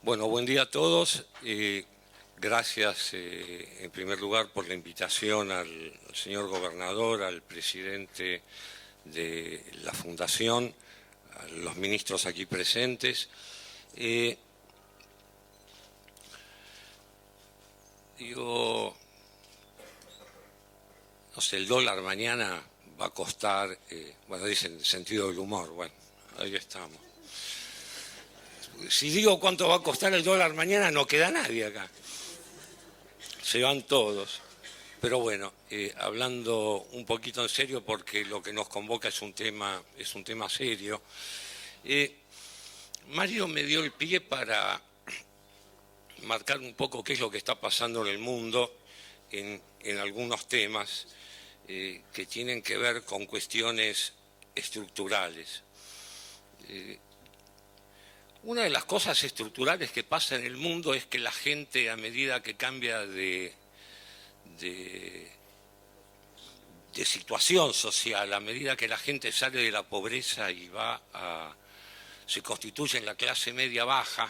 Bueno, buen día a todos. Gracias, en primer lugar, por la invitación al señor gobernador, al presidente de la Fundación, a los ministros aquí presentes. No sé, el dólar mañana va a costar, bueno, dicen sentido del humor, bueno, ahí estamos. Si digo cuánto va a costar el dólar mañana, no queda nadie acá. Se van todos. Pero bueno, hablando un poquito en serio, porque lo que nos convoca es un tema serio. Mario me dio el pie para marcar un poco qué es lo que está pasando en el mundo en algunos temas que tienen que ver con cuestiones estructurales. Una de las cosas estructurales que pasa en el mundo es que la gente, a medida que cambia de situación social, a medida que la gente sale de la pobreza y se constituye en la clase media baja,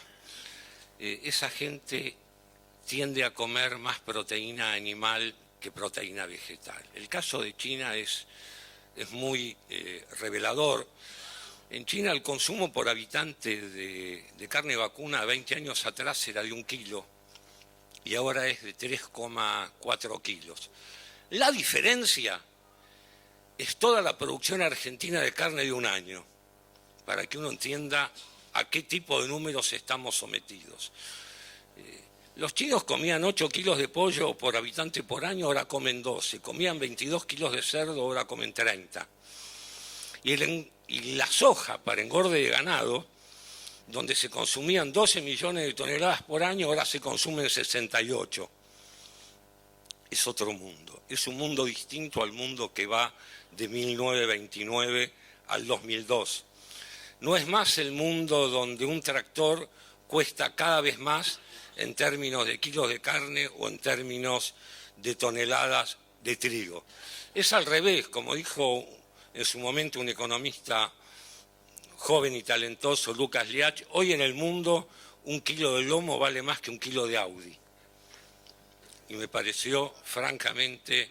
esa gente tiende a comer más proteína animal que proteína vegetal. El caso de China es muy revelador. En China el consumo por habitante de carne vacuna 20 años atrás era de 1 kilo y ahora es de 3,4 kilos. La diferencia es toda la producción argentina de carne de un año, para que uno entienda a qué tipo de números estamos sometidos. Los chinos comían 8 kilos de pollo por habitante por año, ahora comen 12. Comían 22 kilos de cerdo, ahora comen 30. Y la soja para engorde de ganado, donde se consumían 12 millones de toneladas por año, ahora se consumen 68. Es otro mundo. Es un mundo distinto al mundo que va de 1929 al 2002. No es más el mundo donde un tractor cuesta cada vez más en términos de kilos de carne o en términos de toneladas de trigo. Es al revés, como dijo en su momento un economista joven y talentoso, Lucas Liach, hoy en el mundo 1 kilo de lomo vale más que 1 kilo de Audi. Y me pareció francamente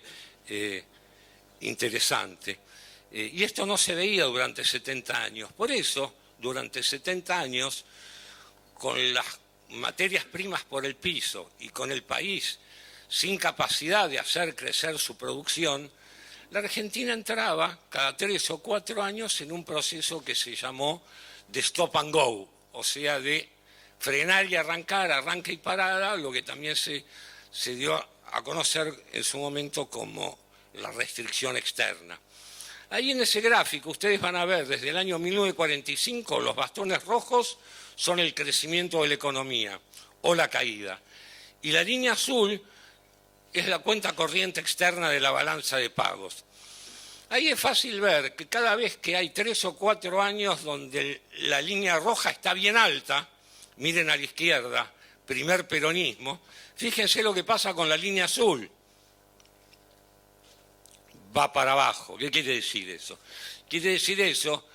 interesante. Y esto no se veía durante 70 años. Por eso, durante 70 años, con las materias primas por el piso y con el país sin capacidad de hacer crecer su producción, la Argentina entraba cada 3 o 4 años en un proceso que se llamó de stop and go, o sea, de frenar y arrancar, arranque y parada, lo que también se dio a conocer en su momento como la restricción externa. Ahí en ese gráfico ustedes van a ver desde el año 1945 los bastones rojos son el crecimiento de la economía o la caída. Y la línea azul es la cuenta corriente externa de la balanza de pagos. Ahí es fácil ver que cada vez que hay 3 o 4 años donde la línea roja está bien alta, miren a la izquierda, primer peronismo, fíjense lo que pasa con la línea azul. Va para abajo. ¿Qué quiere decir eso? Quiere decir eso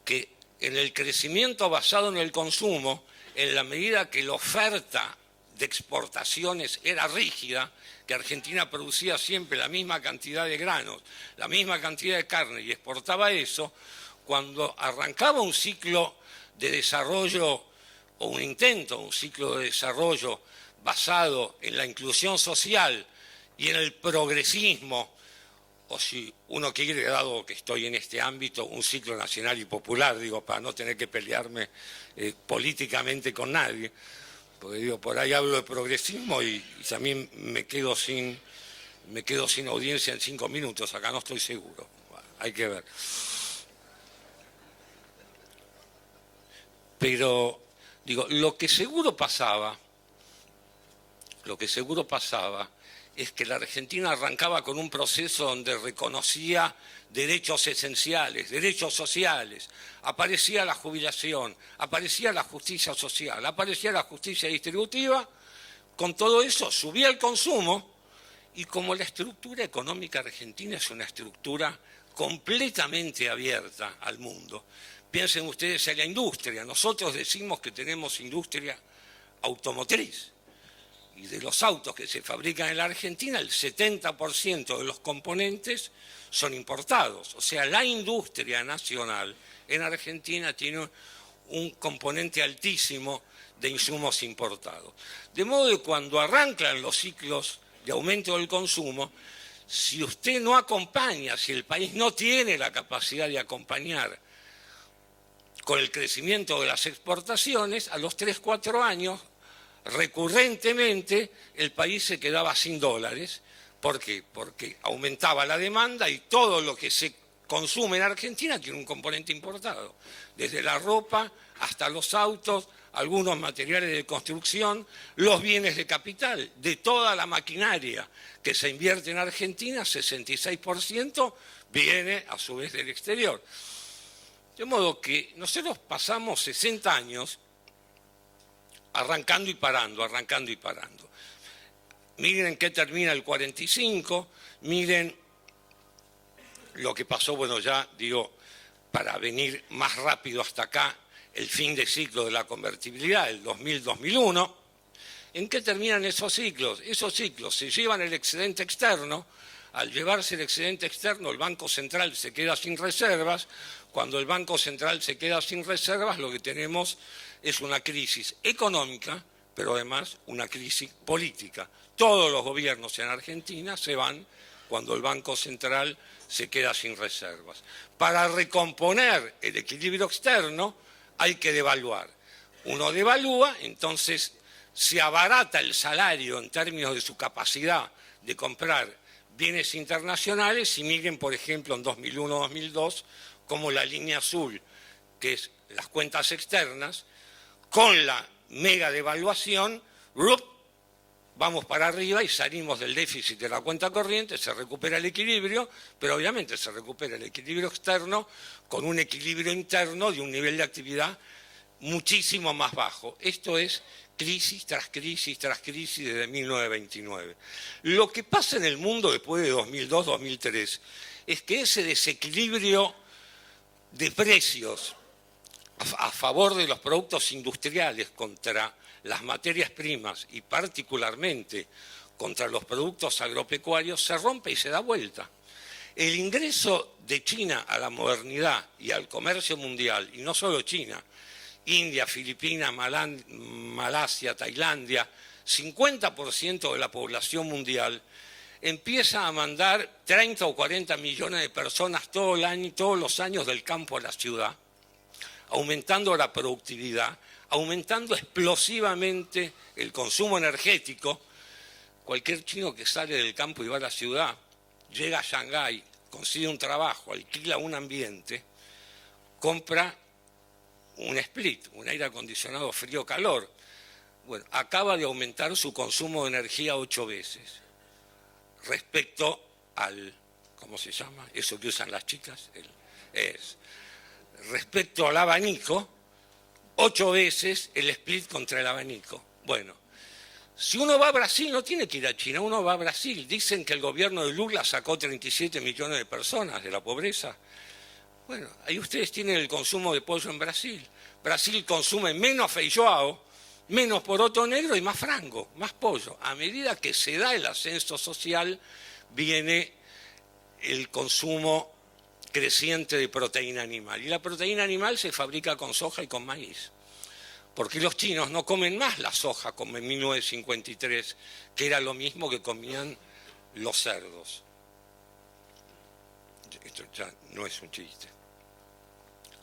que en el crecimiento basado en el consumo, en la medida que la oferta de exportaciones era rígida, que Argentina producía siempre la misma cantidad de granos, la misma cantidad de carne y exportaba eso, cuando arrancaba un ciclo de desarrollo o un ciclo de desarrollo basado en la inclusión social y en el progresismo, o si uno quiere, dado que estoy en este ámbito, un ciclo nacional y popular, digo, para no tener que pelearme políticamente con nadie, porque digo, por ahí hablo de progresismo y también me quedo sin audiencia en 5 minutos, acá no estoy seguro, bueno, hay que ver. Pero, digo, lo que seguro pasaba es que la Argentina arrancaba con un proceso donde reconocía derechos esenciales, derechos sociales, aparecía la jubilación, aparecía la justicia social, aparecía la justicia distributiva, con todo eso subía el consumo y como la estructura económica argentina es una estructura completamente abierta al mundo. Piensen ustedes en la industria, nosotros decimos que tenemos industria automotriz. Y de los autos que se fabrican en la Argentina, el 70% de los componentes son importados. O sea, la industria nacional en Argentina tiene un componente altísimo de insumos importados. De modo que cuando arrancan los ciclos de aumento del consumo, si usted no acompaña, si el país no tiene la capacidad de acompañar con el crecimiento de las exportaciones, a los 3, 4 años, recurrentemente el país se quedaba sin dólares. ¿Por qué? Porque aumentaba la demanda y todo lo que se consume en Argentina tiene un componente importado, desde la ropa hasta los autos, algunos materiales de construcción, los bienes de capital, de toda la maquinaria que se invierte en Argentina, 66% viene a su vez del exterior. De modo que nosotros pasamos 60 años arrancando y parando, arrancando y parando. Miren en qué termina el 45, miren lo que pasó, bueno, ya digo, para venir más rápido hasta acá, el fin de ciclo de la convertibilidad, el 2000-2001. ¿En qué terminan esos ciclos? Esos ciclos se llevan el excedente externo. Al llevarse el excedente externo, el Banco Central se queda sin reservas. Cuando el Banco Central se queda sin reservas, lo que tenemos es una crisis económica, pero además una crisis política. Todos los gobiernos en Argentina se van cuando el Banco Central se queda sin reservas. Para recomponer el equilibrio externo hay que devaluar. Uno devalúa, entonces se abarata el salario en términos de su capacidad de comprar bienes internacionales y miren, por ejemplo, en 2001-2002, como la línea azul, que es las cuentas externas, con la mega devaluación, vamos para arriba y salimos del déficit de la cuenta corriente, se recupera el equilibrio, pero obviamente se recupera el equilibrio externo con un equilibrio interno de un nivel de actividad muchísimo más bajo. Esto es crisis tras crisis tras crisis desde 1929. Lo que pasa en el mundo después de 2002-2003 es que ese desequilibrio de precios a favor de los productos industriales contra las materias primas y particularmente contra los productos agropecuarios se rompe y se da vuelta. El ingreso de China a la modernidad y al comercio mundial, y no solo China, India, Filipinas, Malasia, Tailandia, 50% de la población mundial, empieza a mandar 30 o 40 millones de personas todos los años del campo a la ciudad, aumentando la productividad, aumentando explosivamente el consumo energético. Cualquier chino que sale del campo y va a la ciudad, llega a Shanghái, consigue un trabajo, alquila un ambiente, compra un split, un aire acondicionado frío-calor. Bueno, acaba de aumentar su consumo de energía 8 veces respecto al, ¿cómo se llama? Eso que usan las chicas, respecto al abanico, 8 veces el split contra el abanico. Bueno, si uno va a Brasil, no tiene que ir a China, uno va a Brasil. Dicen que el gobierno de Lula sacó 37 millones de personas de la pobreza. Bueno, ahí ustedes tienen el consumo de pollo en Brasil. Brasil consume menos feijoao, menos poroto negro y más frango, más pollo. A medida que se da el ascenso social, viene el consumo creciente de proteína animal. Y la proteína animal se fabrica con soja y con maíz. Porque los chinos no comen más la soja como en 1953, que era lo mismo que comían los cerdos. Esto ya no es un chiste.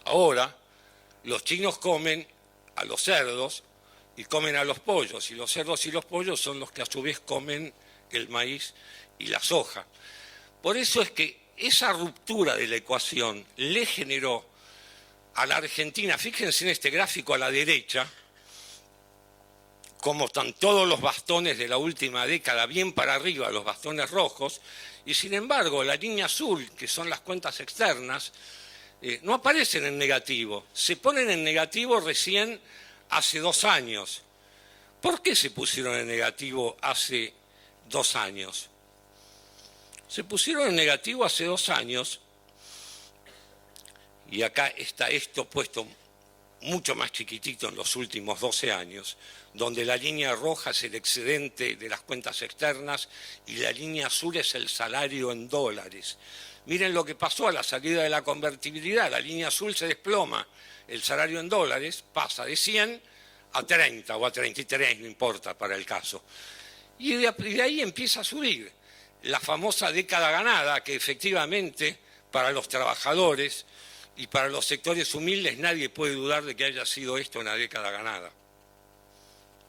Ahora, los chinos comen a los cerdos y comen a los pollos, y los cerdos y los pollos son los que a su vez comen el maíz y la soja. Por eso es que esa ruptura de la ecuación le generó a la Argentina, fíjense en este gráfico a la derecha, como están todos los bastones de la última década bien para arriba, los bastones rojos, y sin embargo la línea azul, que son las cuentas externas, no aparecen en negativo, se ponen en negativo recién hace 2 años. ¿Por qué se pusieron en negativo hace 2 años? Se pusieron en negativo hace 2 años, y acá está esto puesto mucho más chiquitito en los últimos 12 años, donde la línea roja es el excedente de las cuentas externas y la línea azul es el salario en dólares. Miren lo que pasó a la salida de la convertibilidad, la línea azul se desploma, el salario en dólares pasa de 100 a 30 o a 33, no importa para el caso. Y de ahí empieza a subir la famosa década ganada, que efectivamente para los trabajadores y para los sectores humildes nadie puede dudar de que haya sido esto una década ganada.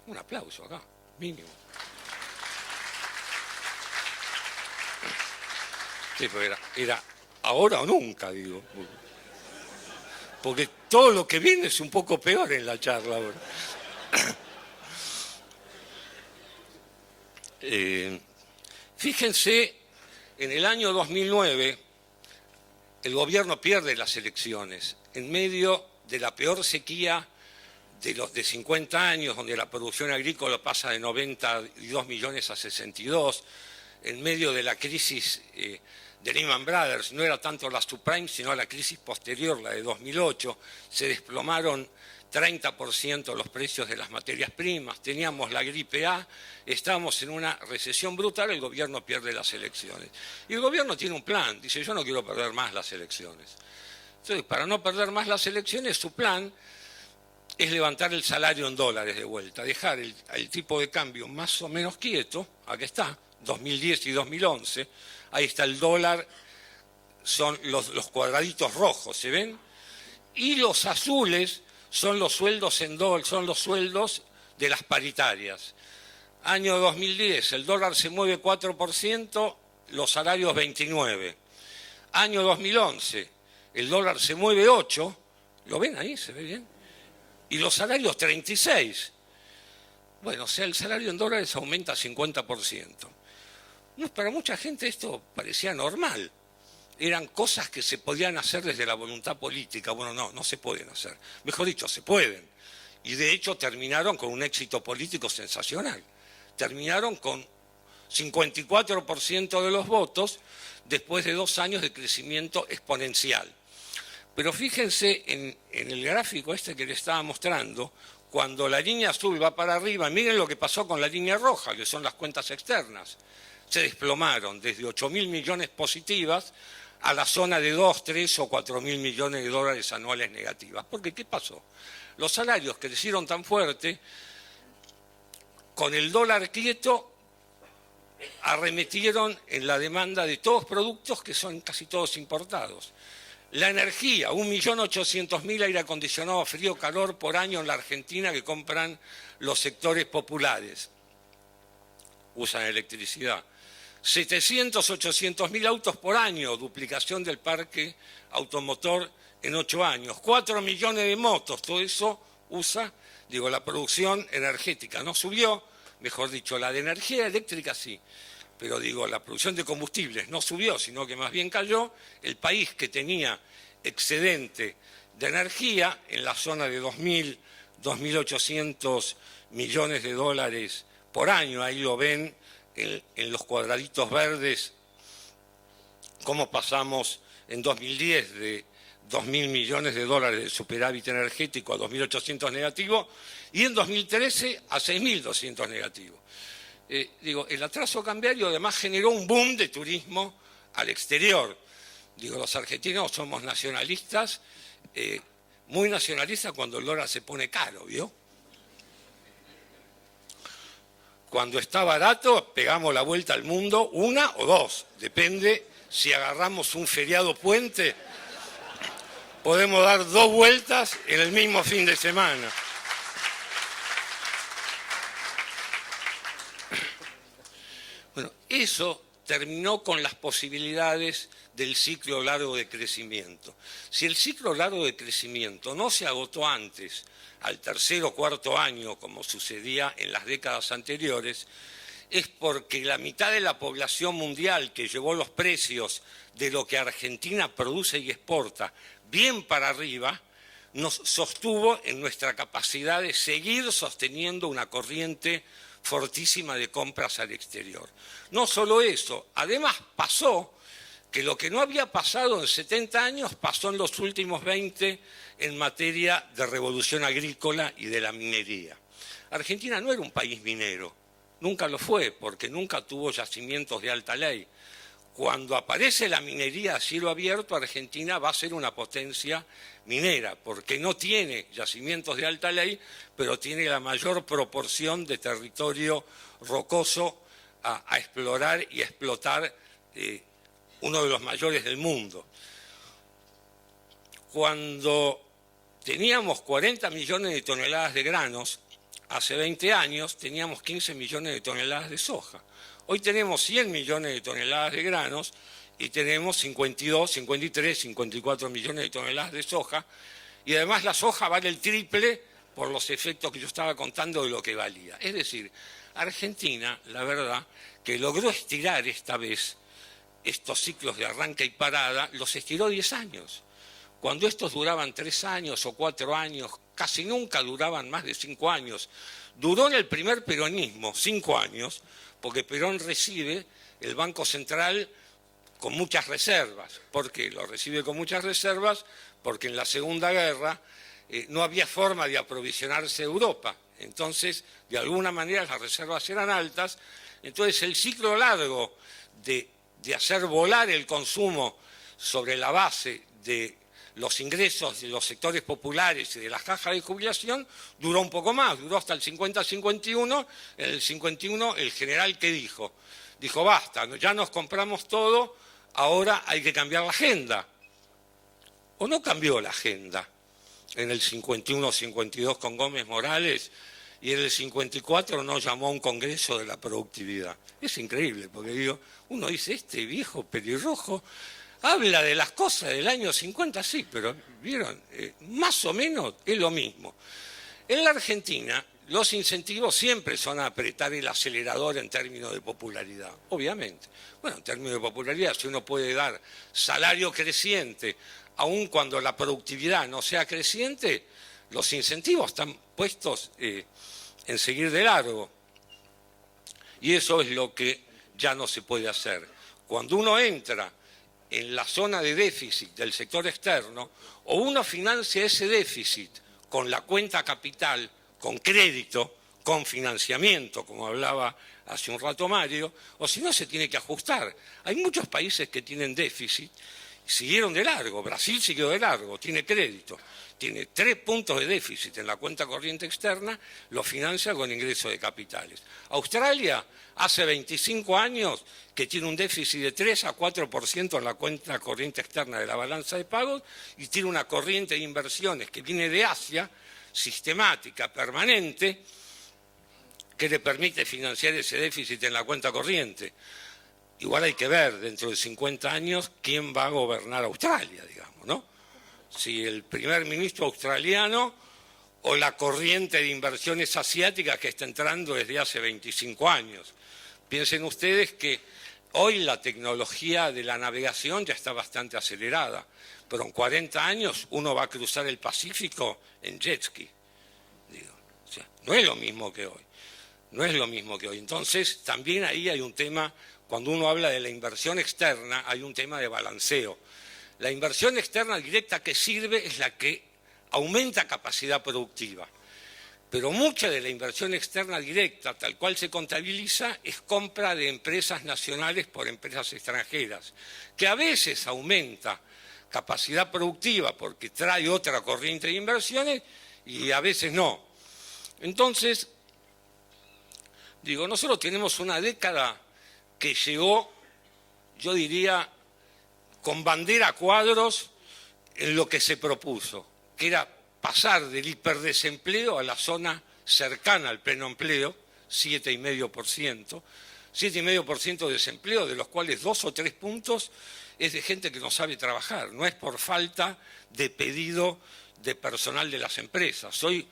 Un aplauso acá, mínimo. Sí, pero era ahora o nunca, digo. Porque todo lo que viene es un poco peor en la charla ahora. Fíjense, en el año 2009 el gobierno pierde las elecciones en medio de la peor sequía de 50 años, donde la producción agrícola pasa de 92 millones a 62, en medio de la crisis de Lehman Brothers, no era tanto la subprime, sino la crisis posterior, la de 2008, se desplomaron 30% los precios de las materias primas, teníamos la gripe A, estábamos en una recesión brutal, el gobierno pierde las elecciones. Y el gobierno tiene un plan, dice, yo no quiero perder más las elecciones. Entonces, para no perder más las elecciones, su plan es levantar el salario en dólares de vuelta, dejar el tipo de cambio más o menos quieto, aquí está, 2010 y 2011, ahí está el dólar, son los cuadraditos rojos, ¿se ven? Y los azules son los sueldos en dólar, son los sueldos de las paritarias. Año 2010, el dólar se mueve 4%, los salarios 29%. Año 2011, el dólar se mueve 8%, ¿lo ven ahí? ¿Se ve bien? Y los salarios 36%. Bueno, o sea, el salario en dólares aumenta 50%. Para mucha gente esto parecía normal. Eran cosas que se podían hacer desde la voluntad política. Bueno, no se pueden hacer. Mejor dicho, se pueden. Y de hecho terminaron con un éxito político sensacional. Terminaron con 54% de los votos después de 2 años de crecimiento exponencial. Pero fíjense en el gráfico este que les estaba mostrando, cuando la línea azul va para arriba, miren lo que pasó con la línea roja, que son las cuentas externas. Se desplomaron desde 8.000 millones positivas a la zona de 2, 3 o 4.000 millones de dólares anuales negativas. Porque, ¿qué pasó? Los salarios crecieron tan fuerte, con el dólar quieto, arremetieron en la demanda de todos productos que son casi todos importados. La energía, 1.800.000 aire acondicionado frío-calor por año en la Argentina que compran los sectores populares. Usan electricidad. 700, 800.000 autos por año, duplicación del parque automotor en 8 años. 4 millones de motos, todo eso usa, la producción energética. No subió, mejor dicho, la de energía eléctrica sí, pero la producción de combustibles no subió, sino que más bien cayó. El país que tenía excedente de energía en la zona de 2.000, 2.800 millones de dólares por año, ahí lo ven en los cuadraditos verdes, cómo pasamos en 2010 de 2.000 millones de dólares de superávit energético a 2.800 negativo y en 2013 a 6.200 negativo. El atraso cambiario además generó un boom de turismo al exterior. Los argentinos somos nacionalistas, muy nacionalistas cuando el dólar se pone caro, ¿vio? Cuando está barato, pegamos la vuelta al mundo, 1 o 2, depende si agarramos un feriado puente, podemos dar 2 vueltas en el mismo fin de semana. Bueno, eso terminó con las posibilidades del ciclo largo de crecimiento. Si el ciclo largo de crecimiento no se agotó antes, al 3.º o 4.º año, como sucedía en las décadas anteriores, es porque la mitad de la población mundial que llevó los precios de lo que Argentina produce y exporta bien para arriba, nos sostuvo en nuestra capacidad de seguir sosteniendo una corriente fortísima de compras al exterior. No solo eso, además pasó que lo que no había pasado en 70 años pasó en los últimos 20 en materia de revolución agrícola y de la minería. Argentina no era un país minero, nunca lo fue, porque nunca tuvo yacimientos de alta ley. Cuando aparece la minería a cielo abierto, Argentina va a ser una potencia minera, porque no tiene yacimientos de alta ley, pero tiene la mayor proporción de territorio rocoso a explorar y a explotar, uno de los mayores del mundo. Cuando teníamos 40 millones de toneladas de granos, hace 20 años teníamos 15 millones de toneladas de soja. Hoy tenemos 100 millones de toneladas de granos y tenemos 52, 53, 54 millones de toneladas de soja. Y además la soja vale el triple por los efectos que yo estaba contando de lo que valía. Es decir, Argentina, la verdad, que logró estirar esta vez estos ciclos de arranque y parada, los estiró 10 años. Cuando estos duraban 3 años o 4 años, casi nunca duraban más de 5 años. Duró en el primer peronismo 5 años, porque Perón recibe el Banco Central con muchas reservas. ¿Por qué? Lo recibe con muchas reservas porque en la Segunda Guerra no había forma de aprovisionarse Europa. Entonces, de alguna manera las reservas eran altas. Entonces, el ciclo largo de hacer volar el consumo sobre la base de los ingresos de los sectores populares y de las cajas de jubilación duró un poco más, duró hasta el 50-51. En el 51 el general, ¿qué dijo? Dijo, basta, ya nos compramos todo, ahora hay que cambiar la agenda. ¿O no cambió la agenda en el 51-52 con Gómez Morales y en el 54 no llamó a un congreso de la productividad? Es increíble, porque digo, uno dice, este viejo pelirrojo habla de las cosas del año 50, sí, pero vieron, más o menos es lo mismo. En la Argentina, los incentivos siempre son a apretar el acelerador en términos de popularidad, obviamente. Bueno, en términos de popularidad, si uno puede dar salario creciente, aun cuando la productividad no sea creciente, los incentivos están puestos en seguir de largo. Y eso es lo que ya no se puede hacer. Cuando uno entra en la zona de déficit del sector externo, o uno financia ese déficit con la cuenta capital, con crédito, con financiamiento, como hablaba hace un rato Mario, o si no se tiene que ajustar. Hay muchos países que tienen déficit, siguieron de largo, Brasil siguió de largo, tiene crédito, tiene 3 puntos de déficit en la cuenta corriente externa, lo financia con ingresos de capitales. Australia hace 25 años que tiene un déficit de 3 a 4% en la cuenta corriente externa de la balanza de pagos y tiene una corriente de inversiones que viene de Asia, sistemática, permanente, que le permite financiar ese déficit en la cuenta corriente. Igual hay que ver dentro de 50 años quién va a gobernar Australia, digamos, ¿no? Si el primer ministro australiano o la corriente de inversiones asiáticas que está entrando desde hace 25 años. Piensen ustedes que hoy la tecnología de la navegación ya está bastante acelerada, pero en 40 años uno va a cruzar el Pacífico en jet ski. Digo, o sea, no es lo mismo que hoy. No es lo mismo que hoy. Entonces, también ahí hay un tema, cuando uno habla de la inversión externa, hay un tema de balanceo. La inversión externa directa que sirve es la que aumenta capacidad productiva. Pero mucha de la inversión externa directa, tal cual se contabiliza, es compra de empresas nacionales por empresas extranjeras, que a veces aumenta capacidad productiva porque trae otra corriente de inversiones y a veces no. Entonces, digo, nosotros tenemos una década que llegó, yo diría, con bandera a cuadros en lo que se propuso, que era pasar del hiperdesempleo a la zona cercana al pleno empleo, 7,5%, 7,5% de desempleo, de los cuales 2 o 3 puntos es de gente que no sabe trabajar, no es por falta de pedido de personal de las empresas. Hoy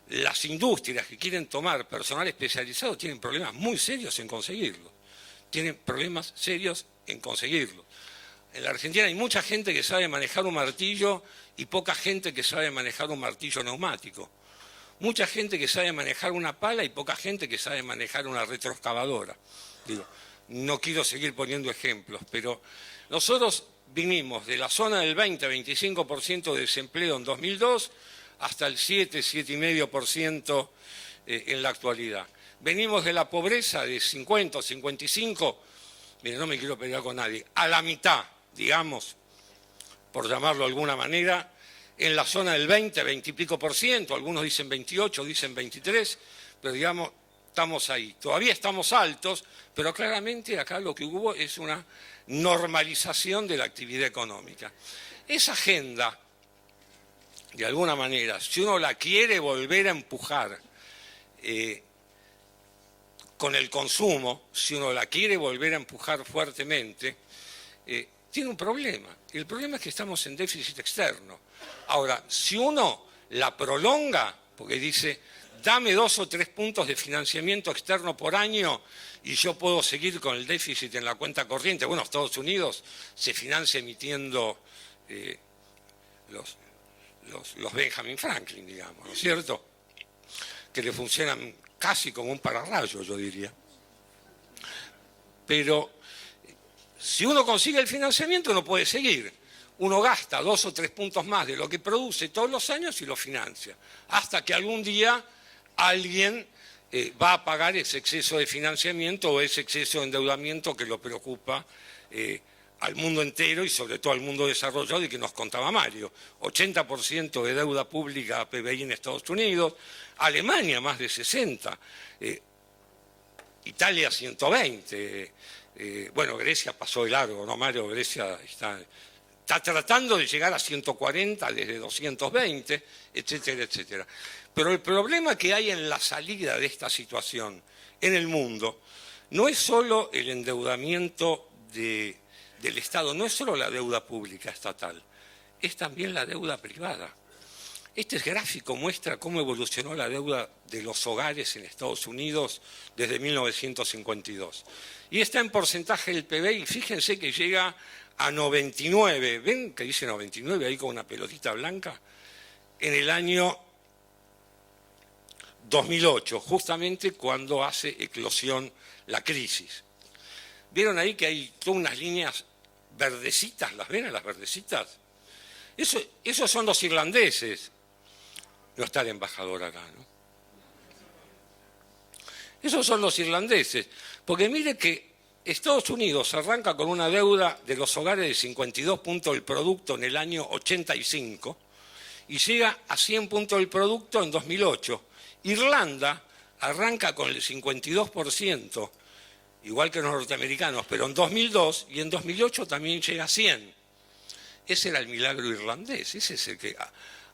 las industrias que quieren tomar personal especializado tienen problemas muy serios en conseguirlo, tienen problemas serios en conseguirlo. En la Argentina hay mucha gente que sabe manejar un martillo y poca gente que sabe manejar un martillo neumático. Mucha gente que sabe manejar una pala y poca gente que sabe manejar una retroexcavadora. Digo, no quiero seguir poniendo ejemplos, pero nosotros vinimos de la zona del 20-25% de desempleo en 2002 hasta el 7-7,5% en la actualidad. Venimos de la pobreza de 50 o 55, mire, no me quiero pelear con nadie, a la mitad, digamos, por llamarlo de alguna manera, en la zona del 20 y pico por ciento, algunos dicen 28, dicen 23, pero digamos, estamos ahí. Todavía estamos altos, pero claramente acá lo que hubo es una normalización de la actividad económica. Esa agenda, de alguna manera, si uno la quiere volver a empujar con el consumo, si uno la quiere volver a empujar fuertemente, tiene un problema. Y el problema es que estamos en déficit externo. Ahora, si uno la prolonga, porque dice, dame 2 o 3 puntos de financiamiento externo por año y yo puedo seguir con el déficit en la cuenta corriente. Bueno, Estados Unidos se financia emitiendo los Benjamin Franklin, digamos, ¿no es cierto? Que le funcionan casi como un pararrayo, yo diría. Pero si uno consigue el financiamiento, uno puede seguir. Uno gasta 2 o 3 puntos más de lo que produce todos los años y lo financia. Hasta que algún día alguien va a pagar ese exceso de financiamiento o ese exceso de endeudamiento que lo preocupa al mundo entero y sobre todo al mundo desarrollado y que nos contaba Mario. 80% de deuda pública a PBI en Estados Unidos, Alemania más de 60%, Italia 120%, bueno, Grecia pasó de largo, ¿no, Mario? Grecia está tratando de llegar a 140 desde 220, etcétera, etcétera. Pero el problema que hay en la salida de esta situación en el mundo no es solo el endeudamiento del Estado, no es solo la deuda pública estatal, es también la deuda privada. Este gráfico muestra cómo evolucionó la deuda de los hogares en Estados Unidos desde 1952. Y está en porcentaje del PBI, fíjense que llega a 99, ¿ven que dice 99 ahí con una pelotita blanca? En el año 2008, justamente cuando hace eclosión la crisis. ¿Vieron ahí que hay todas unas líneas verdecitas? ¿Las ven a las verdecitas? Esos son los irlandeses. No está el embajador acá, ¿no? Esos son los irlandeses. Porque mire que Estados Unidos arranca con una deuda de los hogares de 52 puntos del producto en el año 85 y llega a 100 puntos del producto en 2008. Irlanda arranca con el 52%, igual que los norteamericanos, pero en 2002 y en 2008 también llega a 100. Ese era el milagro irlandés, ese es el que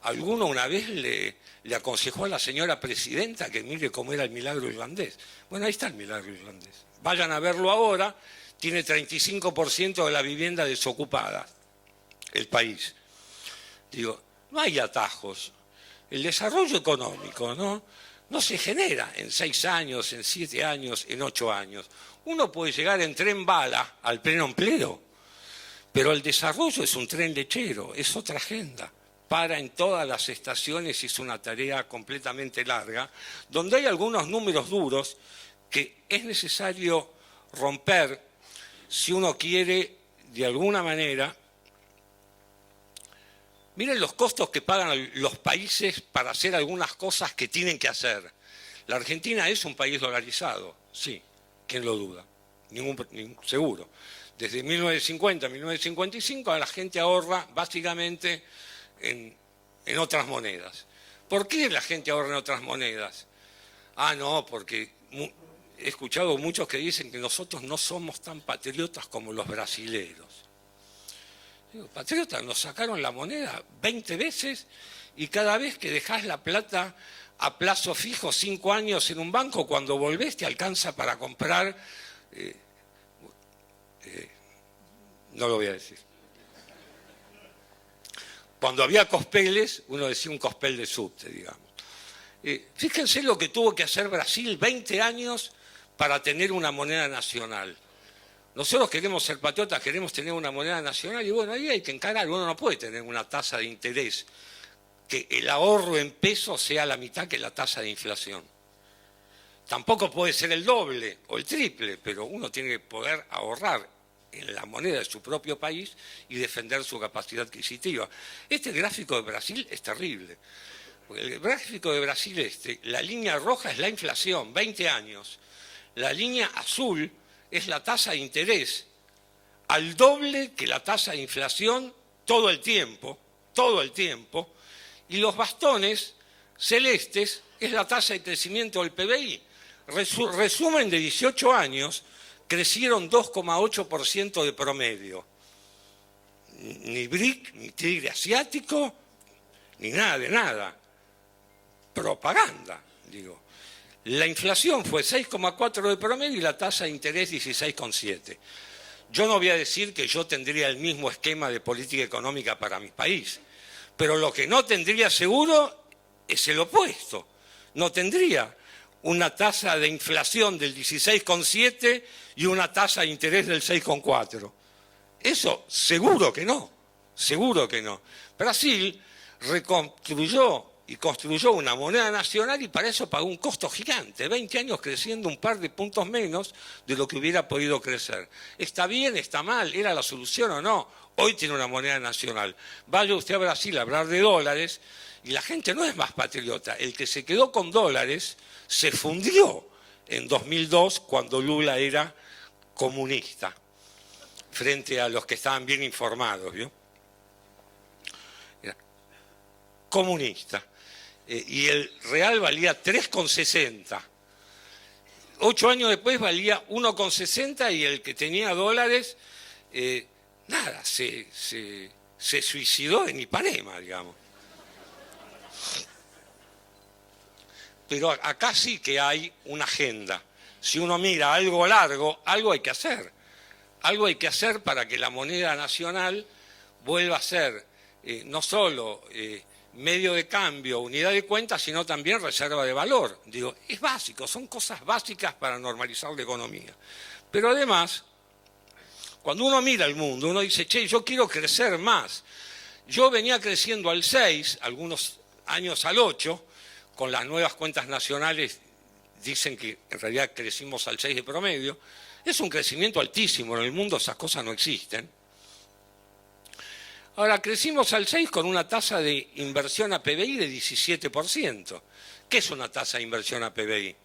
alguno una vez le aconsejó a la señora presidenta que mire cómo era el milagro irlandés. Bueno, ahí está el milagro irlandés. Vayan a verlo ahora, tiene 35% de la vivienda desocupada, el país. Digo, no hay atajos. El desarrollo económico, no se genera en 6 años, en 7 años, en 8 años. Uno puede llegar en tren bala al pleno empleo, pero el desarrollo es un tren lechero, es otra agenda. Para en todas las estaciones y es una tarea completamente larga, donde hay algunos números duros que es necesario romper si uno quiere, de alguna manera. Miren los costos que pagan los países para hacer algunas cosas que tienen que hacer. La Argentina es un país dolarizado, sí, ¿quién lo duda? Seguro. Desde 1950 a 1955 la gente ahorra básicamente en otras monedas. ¿Por qué la gente ahorra en otras monedas? No, porque he escuchado muchos que dicen que nosotros no somos tan patriotas como los brasileros. Digo, patriotas, nos sacaron la moneda 20 veces y cada vez que dejás la plata a plazo fijo 5 años en un banco, cuando volvés te alcanza para comprar, no lo voy a decir. Cuando había cospeles, uno decía un cospel de subte, digamos. Fíjense lo que tuvo que hacer Brasil 20 años para tener una moneda nacional. Nosotros queremos ser patriotas, queremos tener una moneda nacional y bueno, ahí hay que encarar. Uno no puede tener una tasa de interés, que el ahorro en pesos sea la mitad que la tasa de inflación. Tampoco puede ser el doble o el triple, pero uno tiene que poder ahorrar en la moneda de su propio país y defender su capacidad adquisitiva. Este gráfico de Brasil es terrible. Porque el gráfico de Brasil, la línea roja es la inflación, 20 años. La línea azul es la tasa de interés, al doble que la tasa de inflación todo el tiempo, y los bastones celestes es la tasa de crecimiento del PBI. Resumen de 18 años, crecieron 2,8% de promedio. Ni BRIC, ni tigre asiático, ni nada de nada. Propaganda, digo. La inflación fue 6,4 de promedio y la tasa de interés 16,7. Yo no voy a decir que yo tendría el mismo esquema de política económica para mi país, pero lo que no tendría seguro es el opuesto. No tendría una tasa de inflación del 16,7 y una tasa de interés del 6,4. Eso seguro que no, seguro que no. Brasil reconstruyó y construyó una moneda nacional y para eso pagó un costo gigante, 20 años creciendo un par de puntos menos de lo que hubiera podido crecer. ¿Está bien, está mal? ¿Era la solución o no? Hoy tiene una moneda nacional. Vaya usted a Brasil a hablar de dólares y la gente no es más patriota. El que se quedó con dólares se fundió en 2002 cuando Lula era comunista, frente a los que estaban bien informados, ¿vio? Era comunista. Y el real valía 3,60. 8 años después valía 1,60 y el que tenía dólares, nada, se suicidó en Ipanema, digamos. Pero acá sí que hay una agenda. Si uno mira algo largo, algo hay que hacer. Algo hay que hacer para que la moneda nacional vuelva a ser no solo medio de cambio, unidad de cuenta, sino también reserva de valor. Digo, es básico, son cosas básicas para normalizar la economía. Pero además, cuando uno mira el mundo, uno dice, che, yo quiero crecer más. Yo venía creciendo al 6, algunos años al 8, con las nuevas cuentas nacionales dicen que en realidad crecimos al 6 de promedio. Es un crecimiento altísimo, en el mundo esas cosas no existen. Ahora, crecimos al 6 con una tasa de inversión a PBI de 17%. ¿Qué es una tasa de inversión a PBI?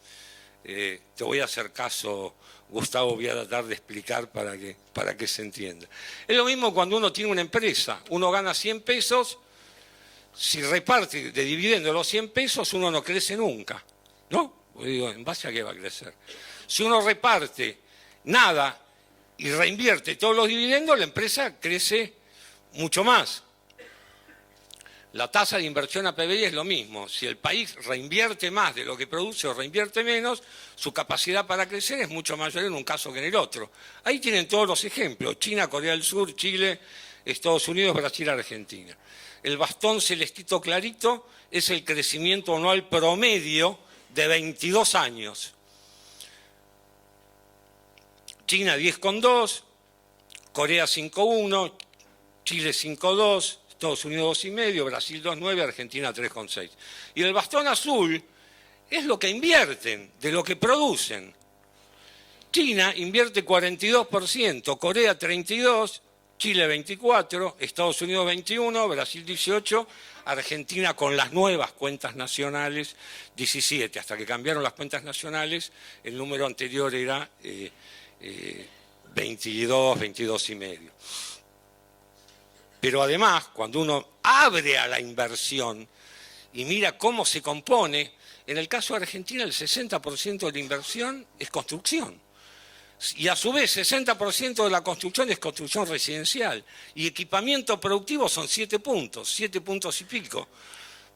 Te voy a hacer caso, Gustavo, voy a tratar de explicar para que se entienda. Es lo mismo cuando uno tiene una empresa, uno gana 100 pesos, si reparte de dividendo los 100 pesos, uno no crece nunca, ¿no? Digo, ¿en base a qué va a crecer? Si uno reparte nada y reinvierte todos los dividendos, la empresa crece mucho más. La tasa de inversión a PBI es lo mismo. Si el país reinvierte más de lo que produce o reinvierte menos, su capacidad para crecer es mucho mayor en un caso que en el otro. Ahí tienen todos los ejemplos. China, Corea del Sur, Chile, Estados Unidos, Brasil, Argentina. El bastón celestito clarito es el crecimiento anual promedio de 22 años. China 10,2, Corea 5,1, Chile 5,2, Estados Unidos 2,5, Brasil 2,9, Argentina 3,6. Y el bastón azul es lo que invierten, de lo que producen. China invierte 42%, Corea 32%, Chile 24%, Estados Unidos 21%, Brasil 18%, Argentina con las nuevas cuentas nacionales 17%. Hasta que cambiaron las cuentas nacionales, el número anterior era 22, 22,5%. Pero además, cuando uno abre a la inversión y mira cómo se compone, en el caso de Argentina el 60% de la inversión es construcción. Y a su vez 60% de la construcción es construcción residencial. Y equipamiento productivo son 7 puntos y pico.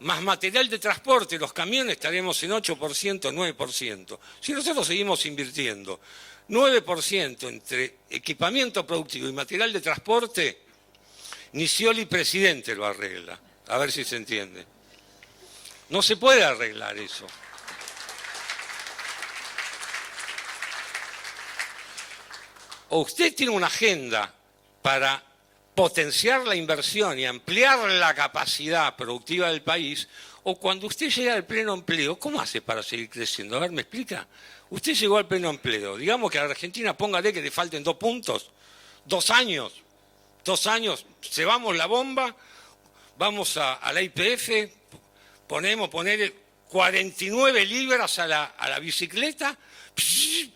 Más material de transporte, los camiones estaremos en 8%, 9%. Si nosotros seguimos invirtiendo 9% entre equipamiento productivo y material de transporte, ni Scioli presidente lo arregla. A ver si se entiende. No se puede arreglar eso. O usted tiene una agenda para potenciar la inversión y ampliar la capacidad productiva del país, o cuando usted llega al pleno empleo, ¿cómo hace para seguir creciendo? A ver, ¿me explica? Usted llegó al pleno empleo, digamos que a la Argentina póngale que le falten 2 puntos, 2 años, 2 años, cebamos la bomba, vamos a la YPF, poner 49 libras a la bicicleta,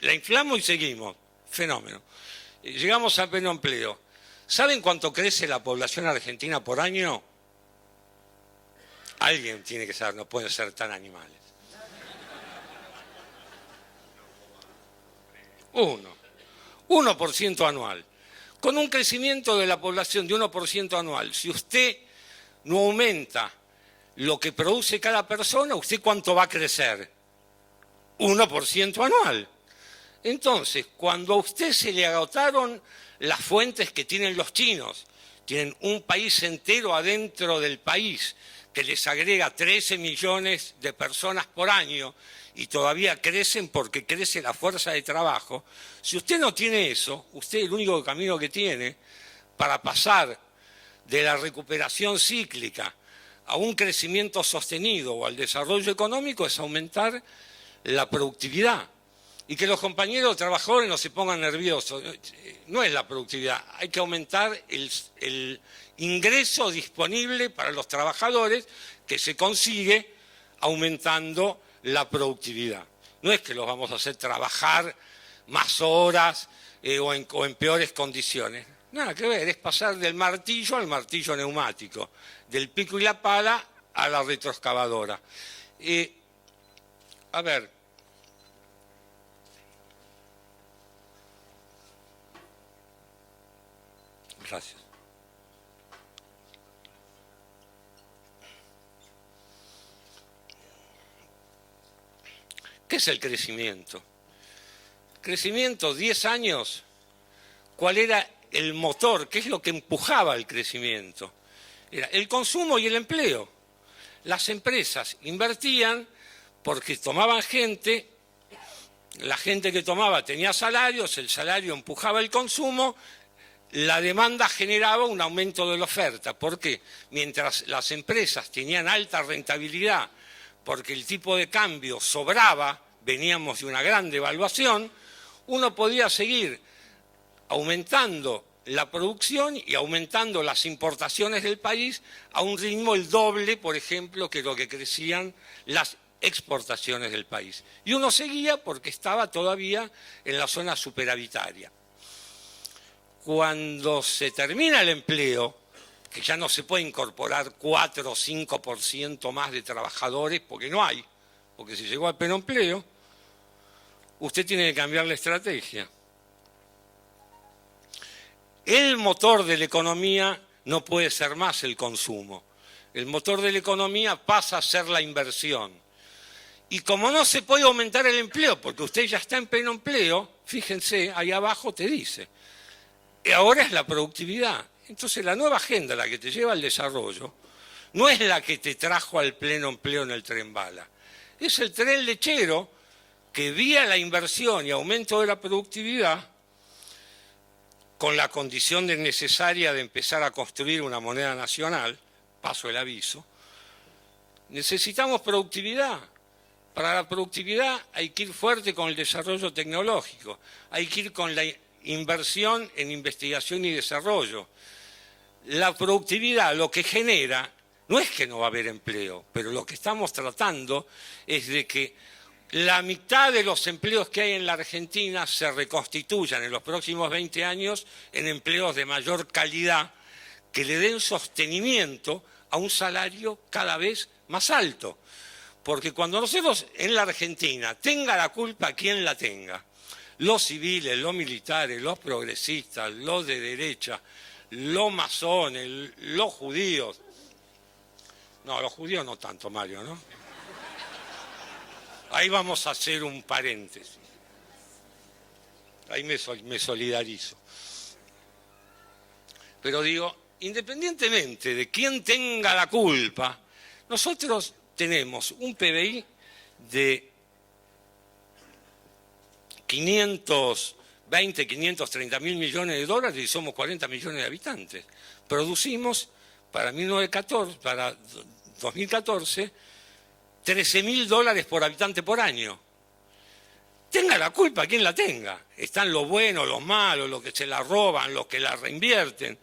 la inflamos y seguimos. Fenómeno. Llegamos al pleno empleo. ¿Saben cuánto crece la población argentina por año? Alguien tiene que saber, no pueden ser tan animales. 1% anual. Con un crecimiento de la población de 1% anual, si usted no aumenta lo que produce cada persona, ¿usted cuánto va a crecer? 1% anual. Entonces, cuando a usted se le agotaron las fuentes que tienen los chinos, tienen un país entero adentro del país que les agrega 13 millones de personas por año y todavía crecen porque crece la fuerza de trabajo, si usted no tiene eso, usted el único camino que tiene para pasar de la recuperación cíclica a un crecimiento sostenido o al desarrollo económico es aumentar la productividad. Y que los compañeros trabajadores no se pongan nerviosos. No es la productividad, hay que aumentar el ingreso disponible para los trabajadores que se consigue aumentando la productividad. No es que los vamos a hacer trabajar más horas o en peores condiciones. Nada que ver, es pasar del martillo al martillo neumático, del pico y la pala a la retroexcavadora. A ver. Gracias. ¿Qué es el crecimiento? Crecimiento, 10 años, ¿cuál era el motor? ¿Qué es lo que empujaba el crecimiento? Era el consumo y el empleo. Las empresas invertían porque tomaban gente, la gente que tomaba tenía salarios, el salario empujaba el consumo, la demanda generaba un aumento de la oferta. ¿Por qué? Mientras las empresas tenían alta rentabilidad porque el tipo de cambio sobraba, veníamos de una gran devaluación, uno podía seguir aumentando la producción y aumentando las importaciones del país a un ritmo el doble, por ejemplo, que lo que crecían las exportaciones del país. Y uno seguía porque estaba todavía en la zona superavitaria. Cuando se termina el empleo, que ya no se puede incorporar 4 o 5% más de trabajadores, porque no hay, porque si llegó al pleno empleo, usted tiene que cambiar la estrategia. El motor de la economía no puede ser más el consumo. El motor de la economía pasa a ser la inversión. Y como no se puede aumentar el empleo, porque usted ya está en pleno empleo, fíjense, ahí abajo te dice, ahora es la productividad. Entonces la nueva agenda, la que te lleva al desarrollo, no es la que te trajo al pleno empleo en el tren bala. Es el tren lechero que vía la inversión y aumento de la productividad, con la condición necesaria de empezar a construir una moneda nacional, paso el aviso, necesitamos productividad. Para la productividad hay que ir fuerte con el desarrollo tecnológico, hay que ir con la inversión en investigación y desarrollo. La productividad lo que genera no es que no va a haber empleo, pero lo que estamos tratando es de que la mitad de los empleos que hay en la Argentina se reconstituyan en los próximos 20 años en empleos de mayor calidad que le den sostenimiento a un salario cada vez más alto. Porque cuando nosotros en la Argentina, tenga la culpa quien la tenga, los civiles, los militares, los progresistas, los de derecha, los masones, los judíos. No, los judíos no tanto, Mario, ¿no? Ahí vamos a hacer un paréntesis. Ahí me solidarizo. Pero digo, independientemente de quién tenga la culpa, nosotros tenemos un PBI de 500 20, 500, 30 mil millones de dólares y somos 40 millones de habitantes. Producimos para 2014 $13.000 por habitante por año. Tenga la culpa quien la tenga. Están los buenos, los malos, los que se la roban, los que la reinvierten.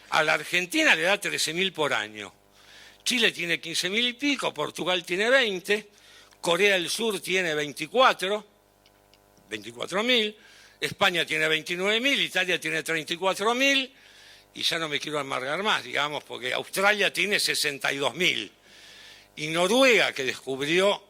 A la Argentina le da 13.000 por año. Chile tiene 15.000 y pico, Portugal tiene 20, Corea del Sur tiene 24.000, España tiene 29.000, Italia tiene 34.000, y ya no me quiero amargar más, digamos, porque Australia tiene 62.000. Y Noruega, que descubrió,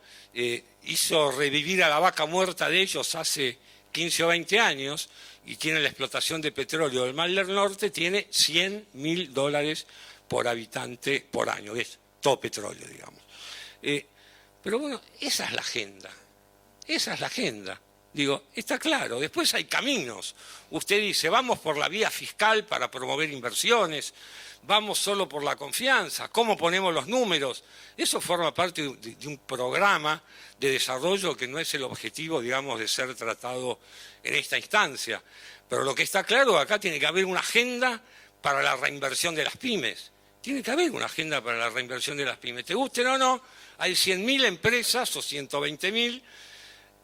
hizo revivir a la vaca muerta de ellos hace 15 o 20 años, y tiene la explotación de petróleo del Mar del Norte, tiene $100.000 por habitante por año, es todo petróleo, digamos. Pero bueno, esa es la agenda, esa es la agenda. Digo, está claro, después hay caminos. Usted dice, vamos por la vía fiscal para promover inversiones, vamos solo por la confianza, ¿cómo ponemos los números? Eso forma parte de un programa de desarrollo que no es el objetivo, digamos, de ser tratado en esta instancia. Pero lo que está claro, acá tiene que haber una agenda para la reinversión de las pymes. Tiene que haber una agenda para la reinversión de las pymes. Te gusten o no, hay 100.000 empresas o 120.000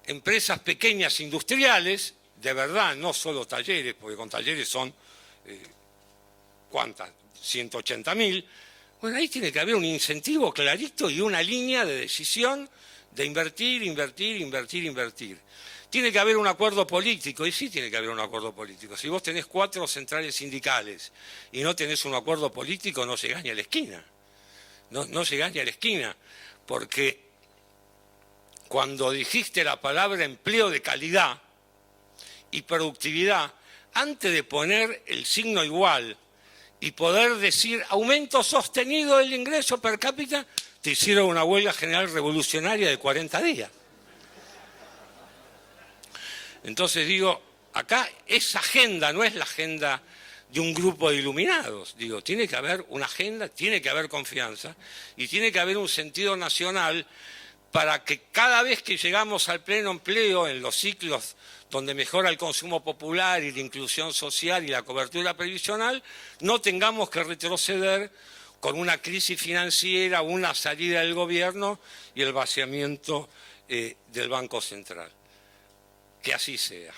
empresas pequeñas industriales, de verdad, no solo talleres, porque con talleres son, ¿cuántas? 180.000. Bueno, ahí tiene que haber un incentivo clarito y una línea de decisión de invertir, invertir, invertir, invertir. Tiene que haber un acuerdo político, y sí tiene que haber un acuerdo político. Si vos tenés 4 centrales sindicales y no tenés un acuerdo político, no llegás ni a la esquina. No llegás ni a la esquina, porque cuando dijiste la palabra empleo de calidad y productividad, antes de poner el signo igual y poder decir aumento sostenido del ingreso per cápita, te hicieron una huelga general revolucionaria de 40 días. Entonces digo, acá esa agenda no es la agenda de un grupo de iluminados. Digo, tiene que haber una agenda, tiene que haber confianza y tiene que haber un sentido nacional para que cada vez que llegamos al pleno empleo en los ciclos donde mejora el consumo popular y la inclusión social y la cobertura previsional, no tengamos que retroceder con una crisis financiera, una salida del gobierno y el vaciamiento del Banco Central. Que así sea.